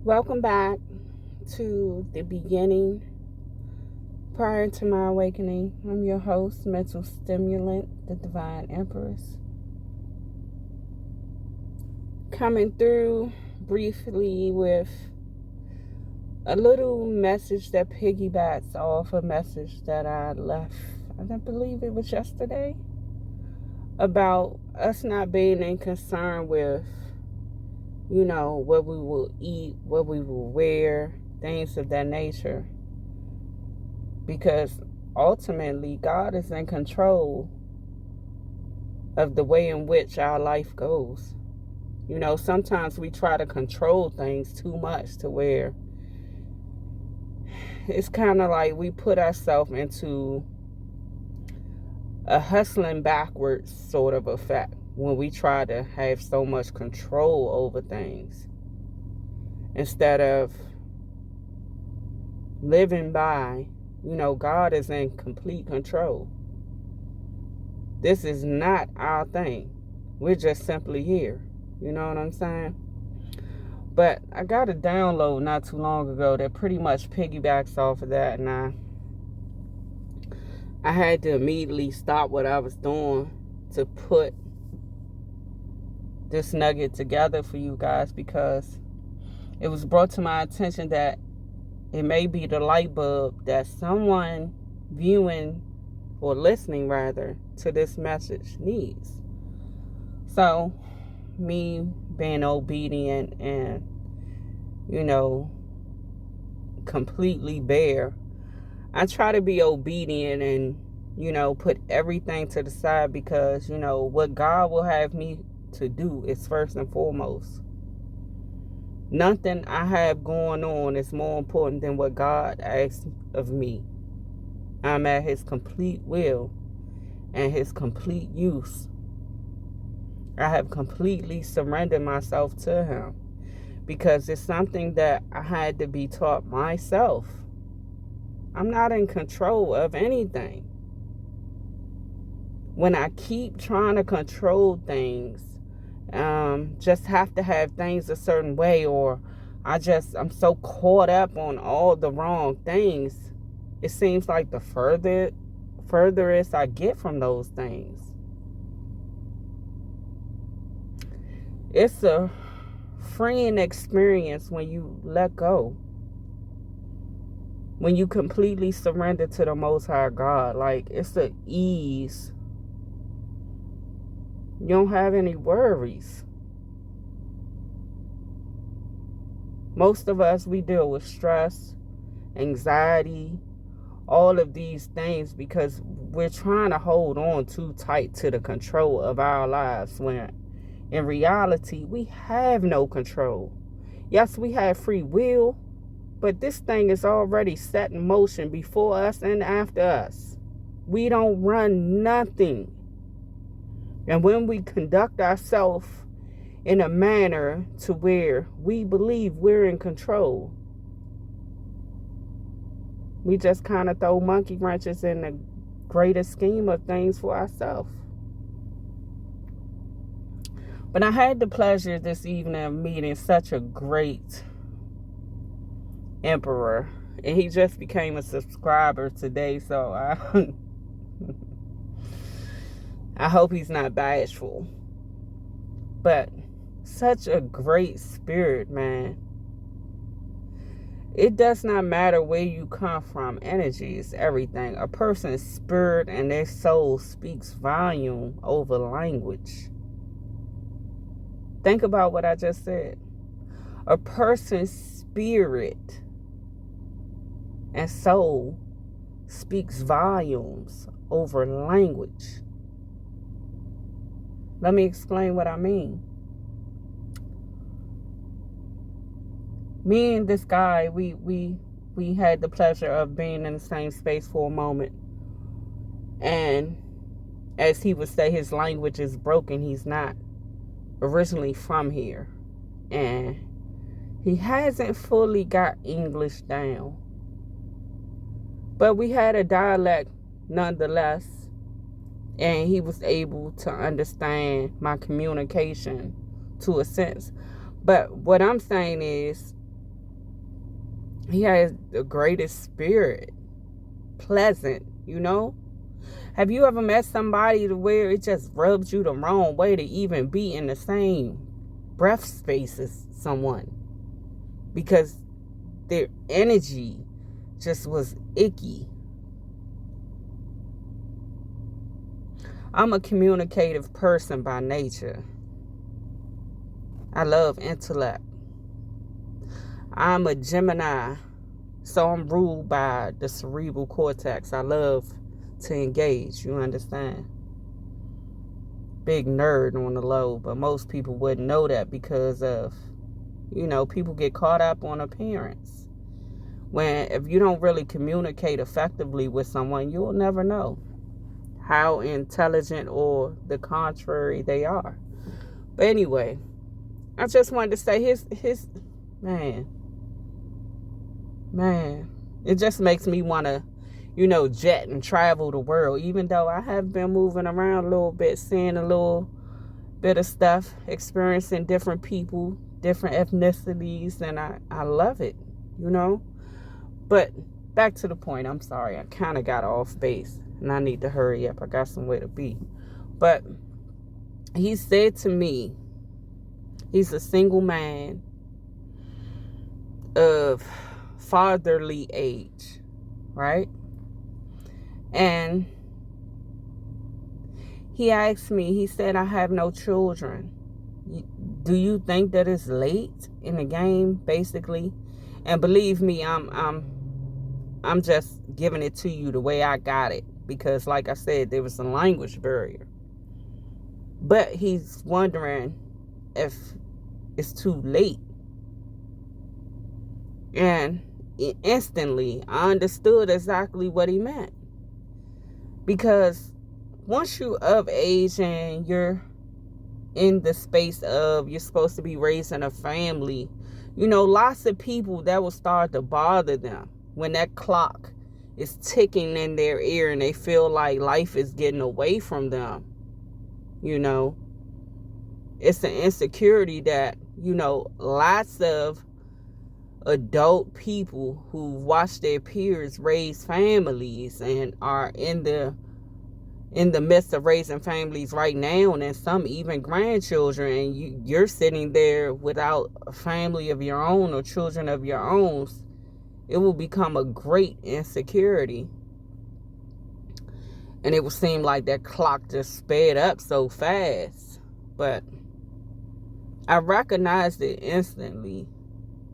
Welcome back to the beginning prior to my awakening. I'm your host, Mental Stimulant, the Divine Empress. Coming through briefly with a little message that piggybacks off a message that I left, I believe it was yesterday, about us not being in concern with, what we will eat, what we will wear, things of that nature. Because ultimately, God is in control of the way in which our life goes. Sometimes we try to control things too much to where it's kind of like we put ourselves into a hustling backwards sort of effect when we try to have so much control over things instead of living by, God is in complete control. This is not our thing. We're just simply here. You know what I'm saying? But I got a download not too long ago that pretty much piggybacks off of that, and I had to immediately stop what I was doing to put this nugget together for you guys, because it was brought to my attention that it may be the light bulb that someone viewing or listening rather to this message needs. So me being obedient and completely bare, I try to be obedient and put everything to the side, because what God will have me to do is first and foremost. Nothing I have going on is more important than what God asks of me. I'm at His complete will and His complete use. I have completely surrendered myself to Him, because it's something that I had to be taught myself. I'm not in control of anything. When I keep trying to control things, just have to have things a certain way, or I'm so caught up on all the wrong things, it seems like the furthest I get from those things. It's a freeing experience when you let go. When you completely surrender to the Most High God. Like, it's the ease. You don't have any worries. Most of us, we deal with stress, anxiety, all of these things because we're trying to hold on too tight to the control of our lives, when in reality, we have no control. Yes, we have free will, but this thing is already set in motion before us and after us. We don't run nothing. And when we conduct ourselves in a manner to where we believe we're in control, we just kind of throw monkey wrenches in the greater scheme of things for ourselves. But I had the pleasure this evening of meeting such a great emperor, and he just became a subscriber today, so I hope he's not bashful. But such a great spirit, man. It does not matter where you come from. Energy is everything. A person's spirit and their soul speaks volume over language. Think about what I just said. A person's spirit and soul speaks volumes over language. Let me explain what I mean. Me and this guy, we had the pleasure of being in the same space for a moment. And as he would say, his language is broken. He's not originally from here. And he hasn't fully got English down. But we had a dialect nonetheless. And he was able to understand my communication to a sense. But what I'm saying is, He has the greatest spirit. Pleasant, you know? Have you ever met somebody to where it just rubs you the wrong way to even be in the same breath space as someone? Because their energy just was icky. I'm a communicative person by nature. I love intellect. I'm a Gemini, so I'm ruled by the cerebral cortex. I love to engage, you understand? Big nerd on the low, but most people wouldn't know that because of, people get caught up on appearance. When if you don't really communicate effectively with someone, you'll never know how intelligent or the contrary they are. But anyway, I just wanted to say his man, it just makes me want to, jet and travel the world, even though I have been moving around a little bit, seeing a little bit of stuff, experiencing different people, different ethnicities, and I love it, But back to the point, I'm sorry, I kind of got off base, and I need to hurry up. I got somewhere to be. But he said to me, he's a single man of fatherly age, right? And he asked me, he said, I have no children. Do you think that it's late in the game, basically? And believe me, I'm just giving it to you the way I got it, because like I said, there was a language barrier. But he's wondering if it's too late. And instantly, I understood exactly what he meant. Because once you're of age and you're in the space of you're supposed to be raising a family, lots of people that will start to bother them when that clock is ticking in their ear and they feel like life is getting away from them. It's an insecurity that, lots of adult people who watch their peers raise families and are in the midst of raising families right now, and some even grandchildren, and you're sitting there without a family of your own or children of your own, it will become a great insecurity. And it will seem like that clock just sped up so fast. But I recognized it instantly,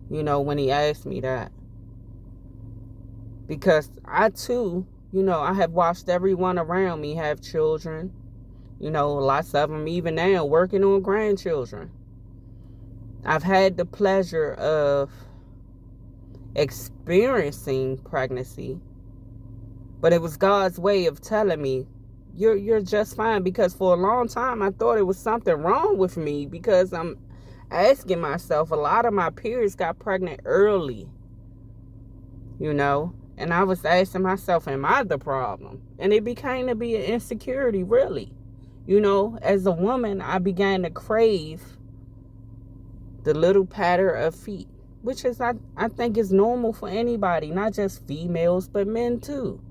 when he asked me that. Because I too, I have watched everyone around me have children. Lots of them even now working on grandchildren. I've had the pleasure of experiencing pregnancy, but it was God's way of telling me, you're just fine. Because for a long time, I thought it was something wrong with me, because I'm asking myself, a lot of my peers got pregnant early, and I was asking myself, am I the problem? And it became to be an insecurity, really. As a woman, I began to crave the little patter of feet, which is, I think is normal for anybody, not just females, but men too.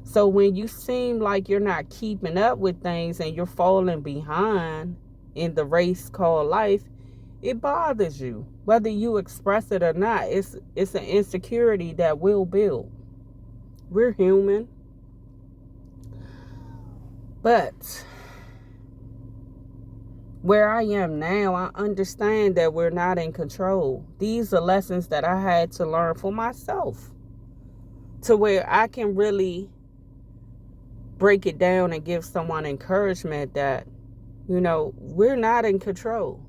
So when you seem like you're not keeping up with things and you're falling behind in the race called life, it bothers you. Whether you express it or not, it's an insecurity that will build. We're human. But where I am now, I understand that we're not in control. These are lessons that I had to learn for myself, to where I can really break it down and give someone encouragement that, we're not in control.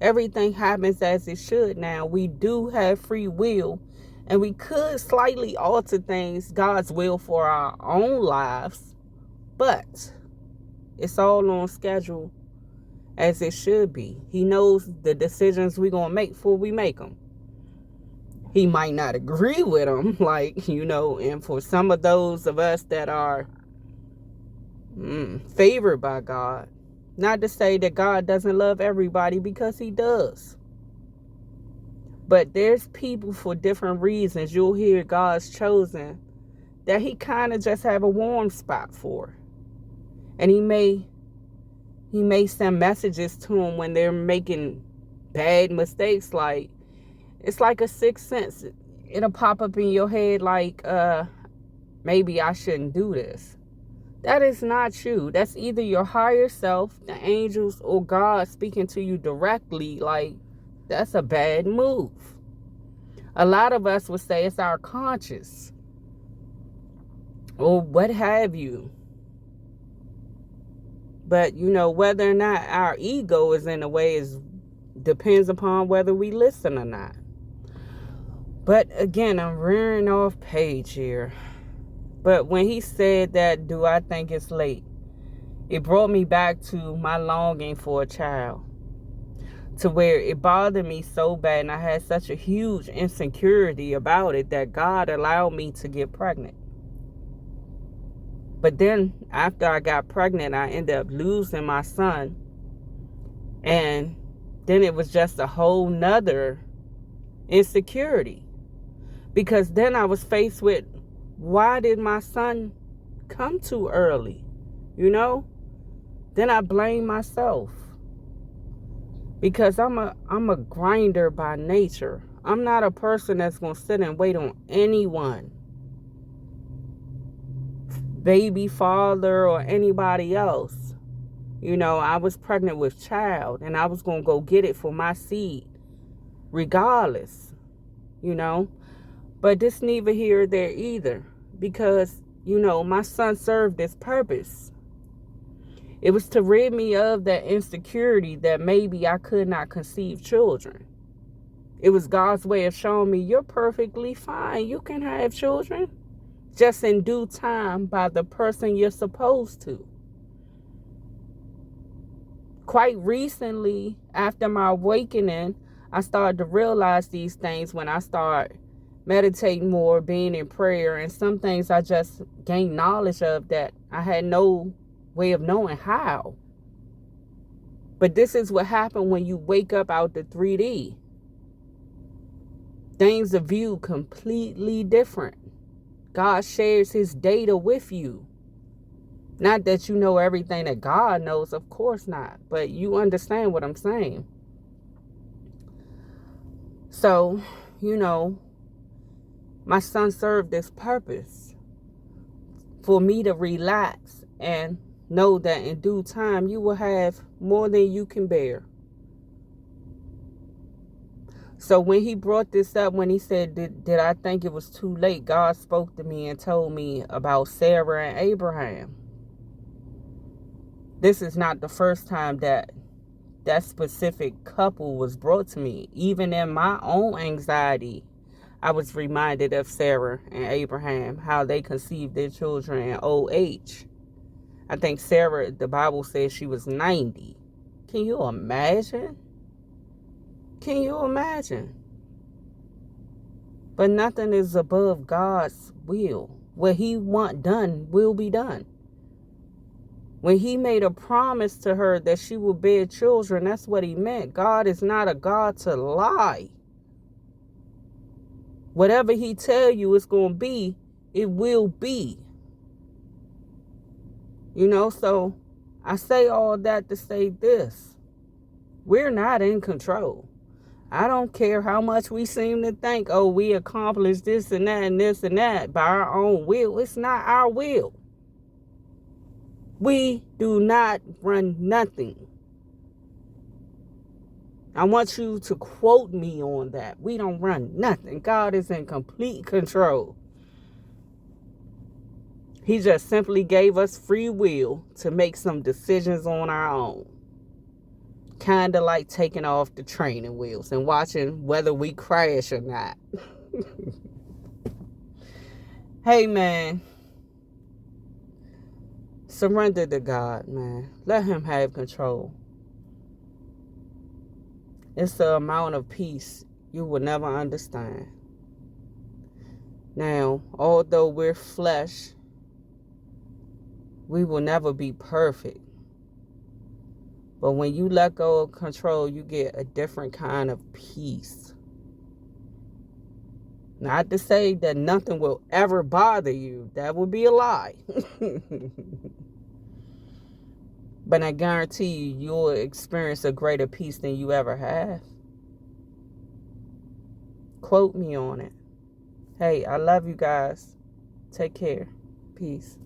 Everything happens as it should now. We do have free will, and we could slightly alter things, God's will for our own lives, but it's all on schedule as it should be. He knows the decisions we're going to make before we make them. He might not agree with them, and for some of those of us that are favored by God, not to say that God doesn't love everybody, because he does. But there's people for different reasons. You'll hear God's chosen that he kind of just have a warm spot for. And he may send messages to them when they're making bad mistakes. Like, it's like a sixth sense. It'll pop up in your head like, maybe I shouldn't do this. That is not you. That's either your higher self, the angels, or God speaking to you directly. Like, that's a bad move. A lot of us would say it's our conscience or what have you. But, whether or not our ego is in the way depends upon whether we listen or not. But again, I'm rearing off page here. But when he said that, do I think it's late? It brought me back to my longing for a child. To where it bothered me so bad and I had such a huge insecurity about it that God allowed me to get pregnant. But then after I got pregnant, I ended up losing my son. And then it was just a whole nother insecurity. Because then I was faced with, why did my son come too early? Then I blame myself. Because I'm a grinder by nature. I'm not a person that's going to sit and wait on anyone. Baby father or anybody else. I was pregnant with child and I was going to go get it for my seed. Regardless. But this neither here or there either. Because, my son served this purpose. It was to rid me of that insecurity that maybe I could not conceive children. It was God's way of showing me you're perfectly fine. You can have children. Just in due time by the person you're supposed to. Quite recently, after my awakening, I started to realize these things when I started meditating more, being in prayer, and some things I just gained knowledge of that I had no way of knowing how. But this is what happened when you wake up out the 3D. Things are viewed completely different. God shares his data with you. Not that you know everything that God knows, of course not. But you understand what I'm saying. So, my son served this purpose for me to relax and know that in due time you will have more than you can bear. So when he brought this up, when he said, did I think it was too late? God spoke to me and told me about Sarah and Abraham. This is not the first time that specific couple was brought to me. Even in my own anxiety, I was reminded of Sarah and Abraham, how they conceived their children in old age. I think Sarah, the Bible says she was 90. Can you imagine? Can you imagine? But nothing is above God's will. What he want done will be done. When he made a promise to her that she would bear children, that's what he meant. God is not a God to lie. Whatever he tell you it's going to be, it will be. So I say all that to say this. We're not in control. I don't care how much we seem to think, we accomplished this and that by our own will. It's not our will. We do not run nothing. I want you to quote me on that. We don't run nothing. God is in complete control. He just simply gave us free will to make some decisions on our own. Kind of like taking off the training wheels and watching whether we crash or not. Hey, man. Surrender to God, man. Let him have control. It's the amount of peace you will never understand. Now, although we're flesh, we will never be perfect. But when you let go of control, you get a different kind of peace. Not to say that nothing will ever bother you. That would be a lie. But I guarantee you, you'll experience a greater peace than you ever have. Quote me on it. Hey, I love you guys. Take care. Peace.